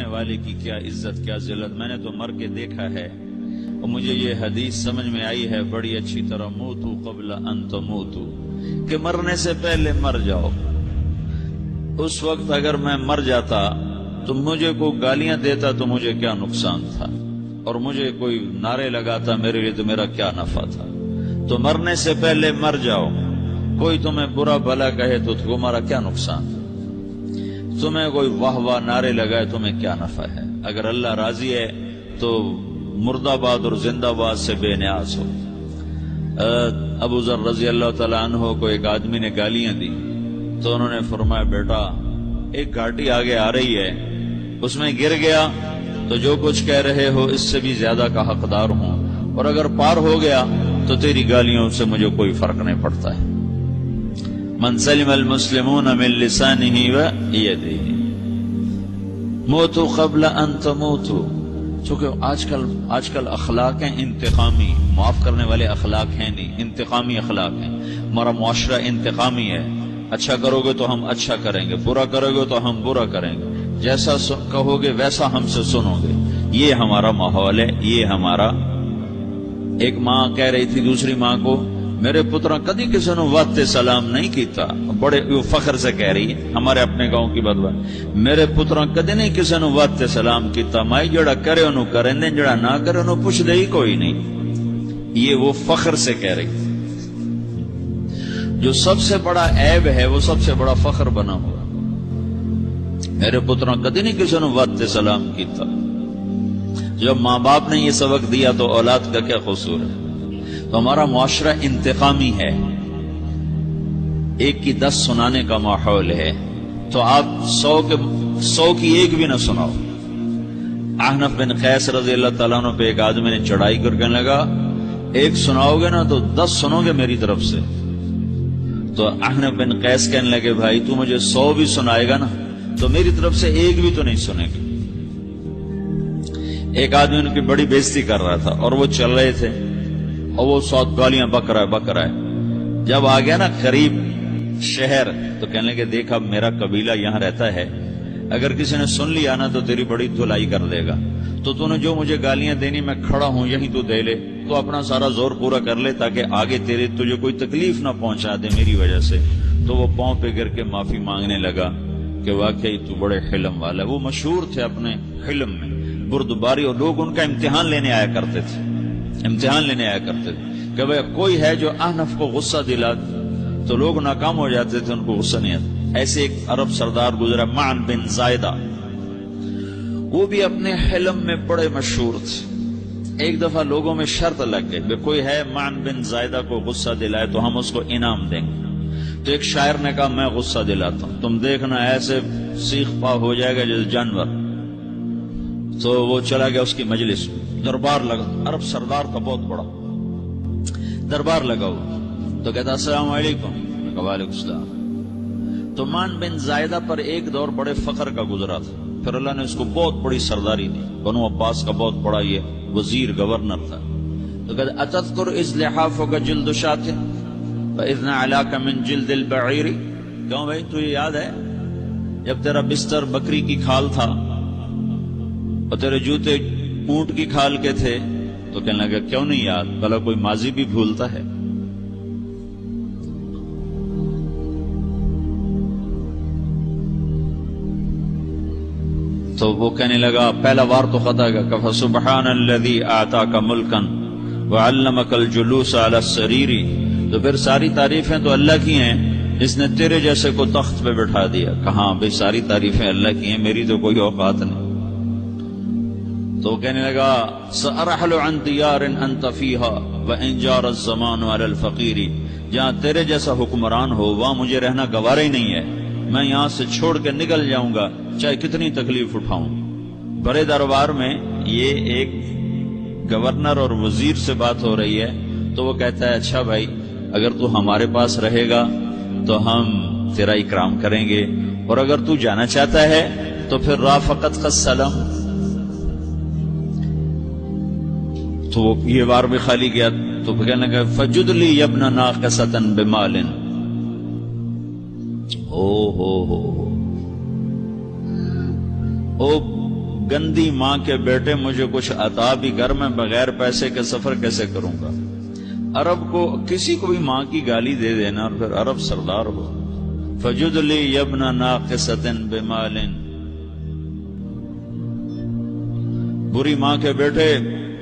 مرنے والے کی کیا عزت کیا ذلت، میں نے تو مر کے دیکھا ہے اور مجھے یہ حدیث سمجھ میں آئی ہے بڑی اچھی طرح، موتو قبل ان تموتو، کہ مرنے سے پہلے مر جاؤ۔ اس وقت اگر میں مر جاتا تو مجھے کوئی گالیاں دیتا تو مجھے کیا نقصان تھا، اور مجھے کوئی نعرے لگاتا میرے لیے تو میرا کیا نفع تھا۔ تو مرنے سے پہلے مر جاؤ، کوئی تمہیں برا بھلا کہے تو تمہارا کیا نقصان، تمہیں کوئی واہ واہ نعرے لگائے تمہیں کیا نفع ہے۔ اگر اللہ راضی ہے تو مردہ باد اور زندہ باد سے بے نیاز ہو۔ ابو ذر رضی اللہ تعالیٰ عنہ کو ایک آدمی نے گالیاں دی تو انہوں نے فرمایا بیٹا ایک گھاٹی آگے آ رہی ہے، اس میں گر گیا تو جو کچھ کہہ رہے ہو اس سے بھی زیادہ کا حقدار ہوں، اور اگر پار ہو گیا تو تیری گالیوں سے مجھے کوئی فرق نہیں پڑتا ہے۔ من سلم المسلمون من لسانه ويده موتوا قبل ان تموتوا، چونکہ آج کل اخلاق ہیں انتقامی، معاف کرنے والے اخلاق ہیں نہیں، انتقامی اخلاق ہیں۔ ہمارا معاشرہ انتقامی ہے، اچھا کرو گے تو ہم اچھا کریں گے، برا کرو گے تو ہم برا کریں گے، جیسا کہو گے ویسا ہم سے سنو گے، یہ ہمارا ماحول ہے، یہ ہمارا۔ ایک ماں کہہ رہی تھی دوسری ماں کو، میرے پترا کدی کسی نے وقت سلام نہیں کیتا، بڑے فخر سے کہہ رہی ہے، ہمارے اپنے گاؤں کی بات بات، میرے پترا کدی نہیں کسی نے وقت سلام کیتا، مائی جڑا کرے انہوں کریں دیں، جڑا نہ کرے انہوں پوچھ دے ہی کوئی نہیں۔ یہ وہ فخر سے کہہ رہی، جو سب سے بڑا عیب ہے وہ سب سے بڑا فخر بنا ہوا۔ میرے پترا کدی نہیں کسی نے وقت سلام کیتا۔ جب ماں باپ نے یہ سبق دیا تو اولاد کا کیا قصور ہے؟ تو ہمارا معاشرہ انتقامی ہے، ایک کی 10 سنانے کا ماحول ہے، تو آپ 100 کی ایک بھی نہ سناؤ۔ احنف بن قیس رضی اللہ تعالیٰ عنہ پہ ایک آدمی نے چڑھائی کر کے لگا، ایک سناؤ گے نا تو 10 سنو گے میری طرف سے۔ تو احنف بن قیس کہنے لگے بھائی تو مجھے 100 بھی سنائے گا نا تو میری طرف سے ایک بھی تو نہیں سنے گا۔ ایک آدمی ان کی بڑی بےزتی کر رہا تھا اور وہ چل رہے تھے اور وہ 100 گالیاں بک رہا ہے۔ جب آ گیا نا قریب شہر تو کہنے لگے دیکھا میرا قبیلہ یہاں رہتا ہے، اگر کسی نے سن لیا نا تو تیری بڑی دھلائی کر دے گا، تو تو نے جو مجھے گالیاں دینی میں کھڑا ہوں یہیں تو دے لے، تو اپنا سارا زور پورا کر لے تاکہ آگے تجھے کوئی تکلیف نہ پہنچا دے میری وجہ سے۔ تو وہ پاؤں پہ گر کے معافی مانگنے لگا کہ واقعی تو بڑے حلم والا ہے۔ وہ مشہور تھے اپنے حلم میں، بردباری، اور لوگ ان کا امتحان لینے آیا کرتے تھے کہ بھئی کوئی ہے جو احنف کو غصہ دلا تو لوگ ناکام ہو جاتے تھے، ان کو غصہ نہیں آتا۔ ایسے ایک عرب سردار گزرا معن بن زائدہ، وہ بھی اپنے حلم میں بڑے مشہور تھے۔ ایک دفعہ لوگوں میں شرط لگ گئی کہ کوئی ہے معن بن زائدہ کو غصہ دلائے تو ہم اس کو انعام دیں گے۔ تو ایک شاعر نے کہا میں غصہ دلاتا ہوں، تم دیکھنا ایسے سیخ پا ہو جائے گا جیسے جانور۔ تو وہ چلا گیا اس کی مجلس، دربار لگا، عرب سردار کا بہت بڑا دربار لگا ہوا، تو کہتا السلام علیکم، وعلیکم السلام۔ تو معن بن زائدہ پر ایک دور بڑے فخر کا گزرا تھا، پھر اللہ نے اس کو بہت بڑی سرداری دی، بنو عباس کا بہت بڑا یہ وزیر گورنر تھا۔ تو کہتا اتذکر اذ لحافک جلد شاۃ واذ نعلاک من جلد البعیر، کیوں بھائی تو یہ یاد ہے جب تیرا بستر بکری کی کھال تھا اور تیرے جوتے اونٹ کی کھال کے تھے؟ تو کہنے لگا کیوں نہیں یاد، بھلا کوئی ماضی بھی بھولتا ہے؟ تو وہ کہنے لگا پہلا وار تو خطا گا، کہ فسبحان الذی اعطاک ملکا وعلمک الجلوس علی السریر، تو پھر ساری تعریفیں تو اللہ کی ہیں جس نے تیرے جیسے کو تخت پہ بٹھا دیا۔ کہاں بھئی ساری تعریفیں اللہ کی ہیں، میری تو کوئی اوقات نہیں۔ تو کہنے لگا سأرحل عن دیار انت فیہا وان جار الزمان علی الفقیر، جہاں تیرے جیسا حکمران ہو وہاں مجھے رہنا گوارا ہی نہیں ہے، میں یہاں سے چھوڑ کے نکل جاؤں گا چاہے کتنی تکلیف اٹھاؤں۔ بڑے دربار میں یہ ایک گورنر اور وزیر سے بات ہو رہی ہے، تو وہ کہتا ہے اچھا بھائی اگر تو ہمارے پاس رہے گا تو ہم تیرا اکرام کریں گے، اور اگر تو جانا چاہتا ہے تو پھر رافقت کا سلام۔ تو یہ بار بھی خالی گیا، تو کہنے لگا فجد لی ابن ناقصۃ بمال، او گندی ماں کے بیٹے مجھے کچھ عطا بھی کر، میں بغیر پیسے کے سفر کیسے کروں گا؟ عرب کو کسی کو بھی ماں کی گالی دے دینا اور پھر عرب سردار ہو. فجد لی یبن ناقصۃ بمال، بری ماں کے بیٹے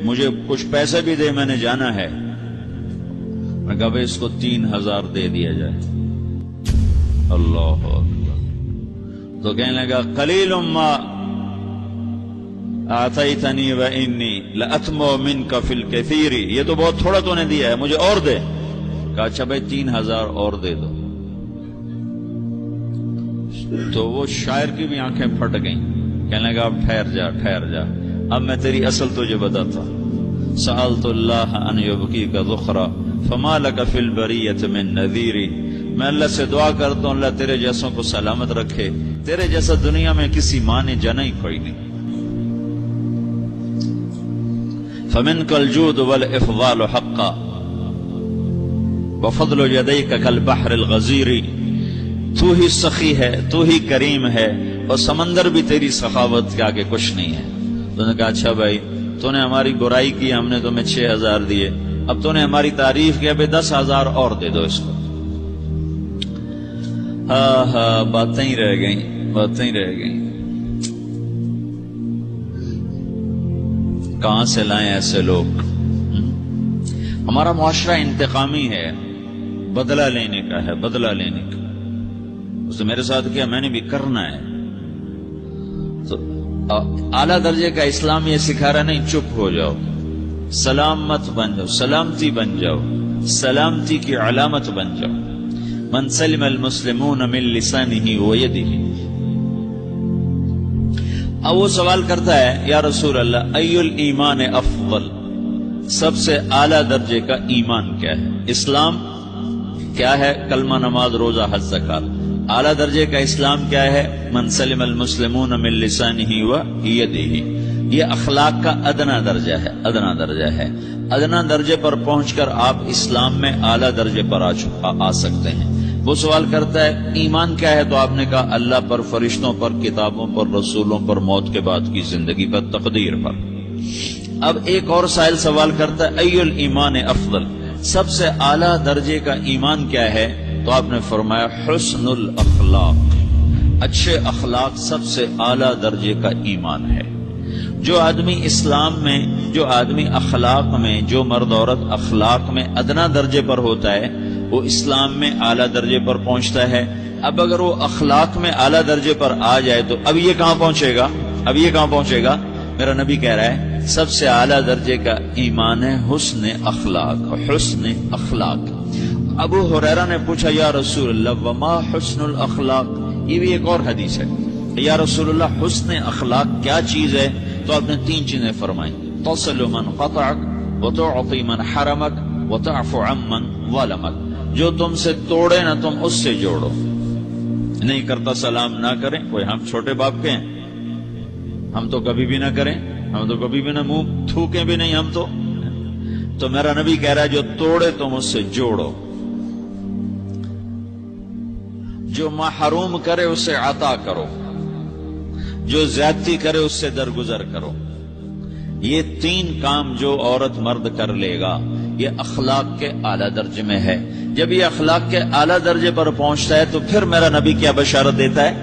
مجھے کچھ پیسے بھی دے، میں نے جانا ہے. میں کہا بھائی اس کو 3000 دے دیا جائے. اللہ اکبر. تو کہنے لگا قلیل ما آتیتنی وانی لأطمع منک فی الکثیر، یہ تو بہت تھوڑا تو نے دیا ہے، مجھے اور دے. کہا اچھا بھائی 3000 اور دے دو. تو وہ شاعر کی بھی آنکھیں پھٹ گئیں. کہنے لگا اب ٹھہر جا، اب میں تیری اصل تجھے بتاتا. سألت اللہ ان یبکیک ذخرا فما لک فی البریۃ من نذیر، میں اللہ سے دعا کرتا ہوں اللہ تیرے جیسوں کو سلامت رکھے، تیرے جیسا دنیا میں کسی ماں نے جنا ہی کوئی نہیں. فمنک الجود والافضال حقا وفضل یدیک کالبحر الغزیر، تو ہی سخی ہے، تو ہی کریم ہے، اور سمندر بھی تیری سخاوت کے آگے کچھ نہیں ہے. تو نے کہا اچھا بھائی تو نے ہماری برائی کی، ہم نے تمہیں 6000 دیے، اب تو نے ہماری تعریف کیا، بھائی 10000 اور دے دو اس کو. ہاں باتیں ہی رہ گئیں. کہاں سے لائیں ایسے لوگ؟ ہمارا معاشرہ انتقامی ہے، بدلہ لینے کا ہے، بدلہ لینے کا. اس نے میرے ساتھ کیا، میں نے بھی کرنا ہے. تو اعلیٰ درجے کا اسلام یہ سکھا رہا نہیں چپ ہو جاؤ، سلام مت بن جاؤ، سلامتی بن جاؤ، سلامتی کی علامت بن جاؤ. من سلم المسلمون من لسانہ ویدہ. اب وہ سوال کرتا ہے یا رسول اللہ ای الایمان افضل، سب سے اعلیٰ درجے کا ایمان کیا ہے؟ اسلام کیا ہے؟ کلمہ، نماز، روزہ، حج، زکات. اعلیٰ درجے کا اسلام کیا ہے؟ من سلم المسلمون من لسانہ ویدہ. یہ اخلاق کا ادنا درجہ ہے، ادنا درجہ ہے. ادنا درجے پر پہنچ کر آپ اسلام میں اعلیٰ درجے پر آ سکتے ہیں. وہ سوال کرتا ہے ایمان کیا ہے؟ تو آپ نے کہا اللہ پر، فرشتوں پر، کتابوں پر، رسولوں پر، موت کے بعد کی زندگی پر، تقدیر پر. اب ایک اور سائل سوال کرتا ہے ای الایمان افضل، سب سے اعلیٰ درجے کا ایمان کیا ہے؟ تو آپ نے فرمایا حسن الاخلاق، اچھے اخلاق سب سے اعلیٰ درجے کا ایمان ہے. جو آدمی اسلام میں، جو آدمی اخلاق میں، جو مرد عورت اخلاق میں ادنا درجے پر ہوتا ہے وہ اسلام میں اعلیٰ درجے پر پہنچتا ہے. اب اگر وہ اخلاق میں اعلیٰ درجے پر آ جائے تو اب یہ کہاں پہنچے گا؟ میرا نبی کہہ رہا ہے سب سے اعلیٰ درجے کا ایمان ہے حسن اخلاق، حسن اخلاق. ابو ہریرہ نے پوچھا یا رسول اللہ وما حسن الاخلاق، یہ بھی ایک اور حدیث ہے. یا رسول اللہ حسن اخلاق کیا چیز ہے؟ تو آپ نے 3 چیزیں فرمائیں، تصل من قطعک وتعطی من حرمک وتعفو عمن ظلمک. جو تم سے توڑے نہ تم اس سے جوڑو. نہیں کرتا سلام نہ کریں. کوئی ہم چھوٹے باپ کے ہیں، ہم تو کبھی بھی نہ کریں، ہم تو کبھی بھی نہ منہ تھوکیں بھی نہیں. ہم تو میرا نبی کہہ رہا ہے جو توڑے تم اس سے جوڑو، جو محروم کرے اسے عطا کرو، جو زیادتی کرے اس سے درگزر کرو. یہ 3 کام جو عورت مرد کر لے گا یہ اخلاق کے اعلیٰ درجے میں ہے. جب یہ اخلاق کے اعلیٰ درجے پر پہنچتا ہے تو پھر میرا نبی کیا بشارت دیتا ہے؟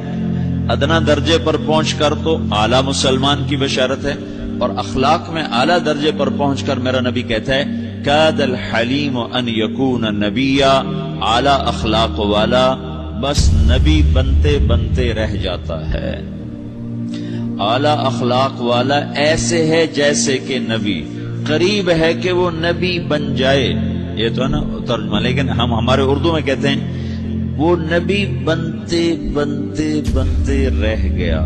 ادنا درجے پر پہنچ کر تو اعلیٰ مسلمان کی بشارت ہے، اور اخلاق میں اعلیٰ درجے پر پہنچ کر میرا نبی کہتا ہے کاد الحلیم ان یکون نبیا، اعلیٰ اخلاق والا بس نبی بنتے بنتے رہ جاتا ہے. اعلیٰ اخلاق والا ایسے ہے جیسے کہ نبی، قریب ہے کہ وہ نبی بن جائے. یہ تو ہے نا ترجمہ، لیکن ہم ہمارے اردو میں کہتے ہیں وہ نبی بنتے بنتے بنتے رہ گیا.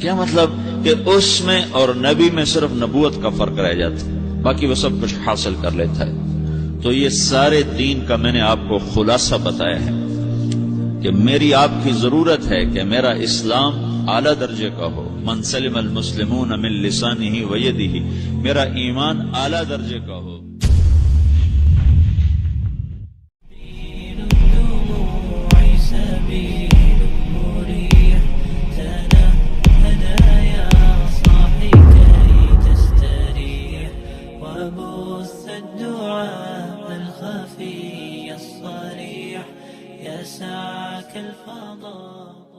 کیا مطلب؟ کہ اس میں اور نبی میں صرف نبوت کا فرق رہ جاتا، باقی وہ سب کچھ حاصل کر لیتا ہے. تو یہ سارے دین کا میں نے آپ کو خلاصہ بتایا ہے کہ میری آپ کی ضرورت ہے کہ میرا اسلام اعلیٰ درجے کا ہو. من سلم المسلمون من لسانہ ویدہ، میرا ایمان اعلیٰ درجے کا ہو. سبيل مريح تنهدى يا الدعاء الخفي الصريح يسعك الفضاء.